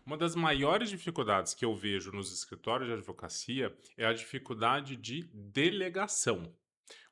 Uma das maiores dificuldades que eu vejo nos escritórios de advocacia é a dificuldade de delegação.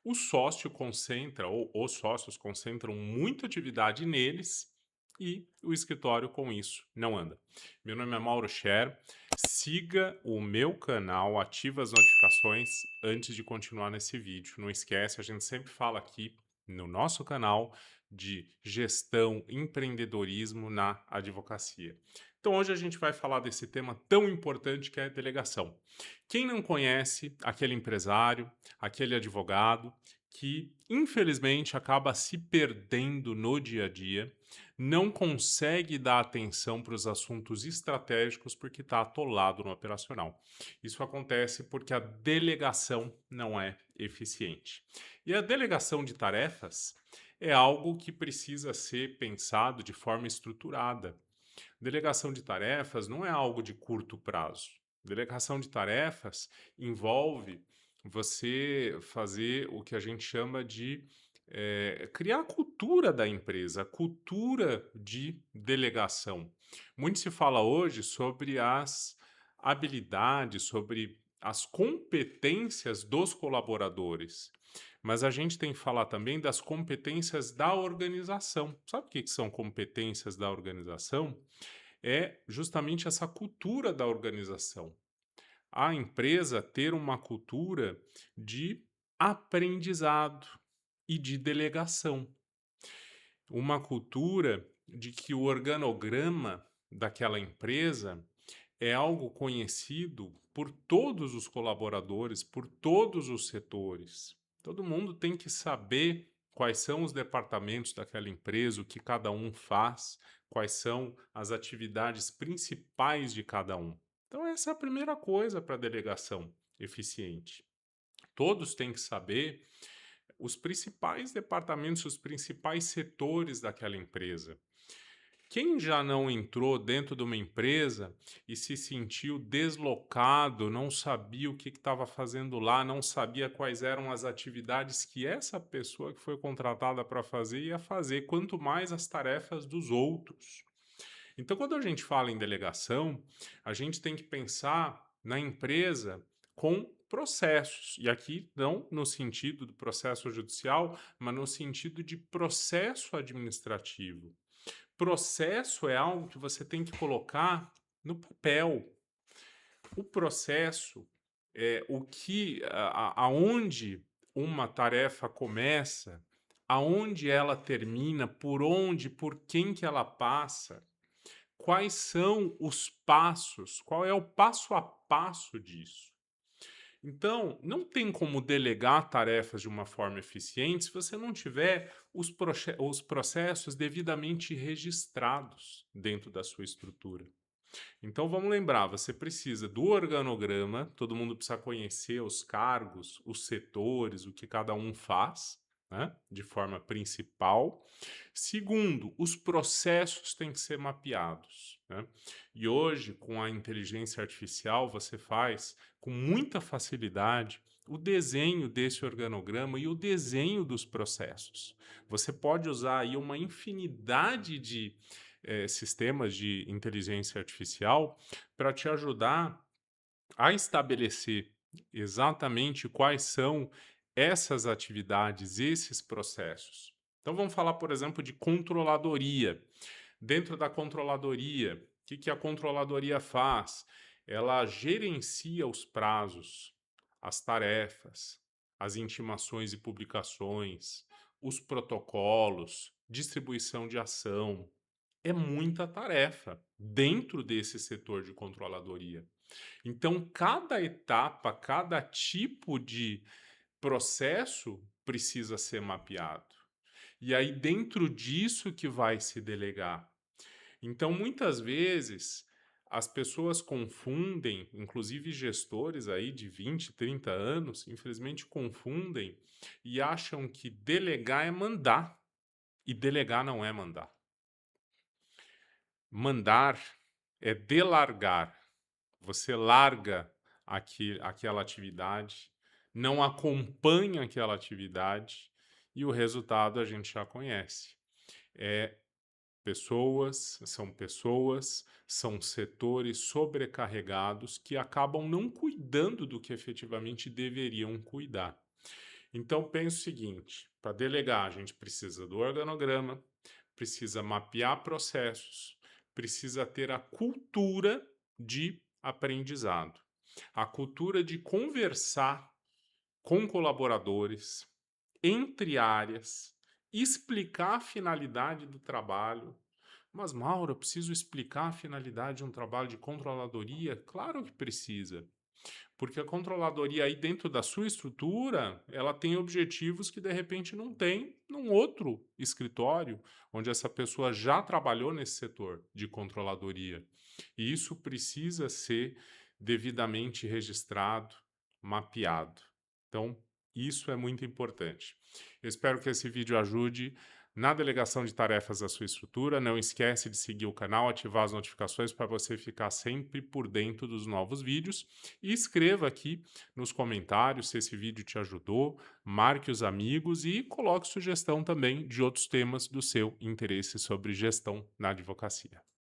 O sócio concentra, ou os sócios concentram muita atividade neles e o escritório com isso não anda. Meu nome é Mauro Scher. Siga o meu canal, ative as notificações antes de continuar nesse vídeo. Não esquece, a gente sempre fala aqui no nosso canal de gestão, empreendedorismo na advocacia. Então hoje a gente vai falar desse tema tão importante que é a delegação. Quem não conhece aquele empresário, aquele advogado que infelizmente acaba se perdendo no dia a dia, não consegue dar atenção para os assuntos estratégicos porque está atolado no operacional. Isso acontece porque a delegação não é eficiente. E a delegação de tarefas é algo que precisa ser pensado de forma estruturada. Delegação de tarefas não é algo de curto prazo. Delegação de tarefas envolve você fazer o que a gente chama de criar a cultura da empresa, a cultura de delegação. Muito se fala hoje sobre as habilidades, sobre as competências dos colaboradores. Mas a gente tem que falar também das competências da organização. Sabe o que são competências da organização? É justamente essa cultura da organização. A empresa ter uma cultura de aprendizado e de delegação. Uma cultura de que o organograma daquela empresa é algo conhecido por todos os colaboradores, por todos os setores. Todo mundo tem que saber quais são os departamentos daquela empresa, o que cada um faz, quais são as atividades principais de cada um. Então, essa é a primeira coisa para a delegação eficiente. Todos têm que saber os principais departamentos, os principais setores daquela empresa. Quem já não entrou dentro de uma empresa e se sentiu deslocado, não sabia o que estava fazendo lá, não sabia quais eram as atividades que essa pessoa que foi contratada para fazer ia fazer, quanto mais as tarefas dos outros. Então, quando a gente fala em delegação, a gente tem que pensar na empresa com processos. E aqui não no sentido do processo judicial, mas no sentido de processo administrativo. Processo é algo que você tem que colocar no papel. O processo é o que, aonde uma tarefa começa, aonde ela termina, por onde, por quem que ela passa, quais são os passos, qual é o passo a passo disso. Então, não tem como delegar tarefas de uma forma eficiente se você não tiver os processos devidamente registrados dentro da sua estrutura. Então, vamos lembrar: você precisa do organograma, todo mundo precisa conhecer os cargos, os setores, o que cada um faz, né, de forma principal. Segundo, os processos têm que ser mapeados, né? E hoje, com a inteligência artificial, você faz com muita facilidade o desenho desse organograma e o desenho dos processos. Você pode usar aí uma infinidade de sistemas de inteligência artificial para te ajudar a estabelecer exatamente quais são essas atividades, esses processos. Então vamos falar, por exemplo, de controladoria. Dentro da controladoria, o que a controladoria faz? Ela gerencia os prazos, as tarefas, as intimações e publicações, os protocolos, distribuição de ação. É muita tarefa dentro desse setor de controladoria. Então, cada etapa, cada tipo de processo precisa ser mapeado. E aí, dentro disso que vai se delegar. Então, muitas vezes, as pessoas confundem, inclusive gestores aí de 20, 30 anos, infelizmente confundem e acham que delegar é mandar. E delegar não é mandar. Mandar é delargar. Você larga aquela atividade, não acompanha aquela atividade e o resultado a gente já conhece. É pessoas, são setores sobrecarregados que acabam não cuidando do que efetivamente deveriam cuidar. Então, penso o seguinte: para delegar, a gente precisa do organograma, precisa mapear processos, precisa ter a cultura de aprendizado, a cultura de conversar com colaboradores, entre áreas, explicar a finalidade do trabalho. Mas, Mauro, eu preciso explicar a finalidade de um trabalho de controladoria? Claro que precisa. Porque a controladoria aí dentro da sua estrutura, ela tem objetivos que de repente não tem num outro escritório, onde essa pessoa já trabalhou nesse setor de controladoria. E isso precisa ser devidamente registrado, mapeado. Então, isso é muito importante. Eu espero que esse vídeo ajude na delegação de tarefas da sua estrutura. Não esquece de seguir o canal, ativar as notificações para você ficar sempre por dentro dos novos vídeos. E escreva aqui nos comentários se esse vídeo te ajudou, marque os amigos e coloque sugestão também de outros temas do seu interesse sobre gestão na advocacia.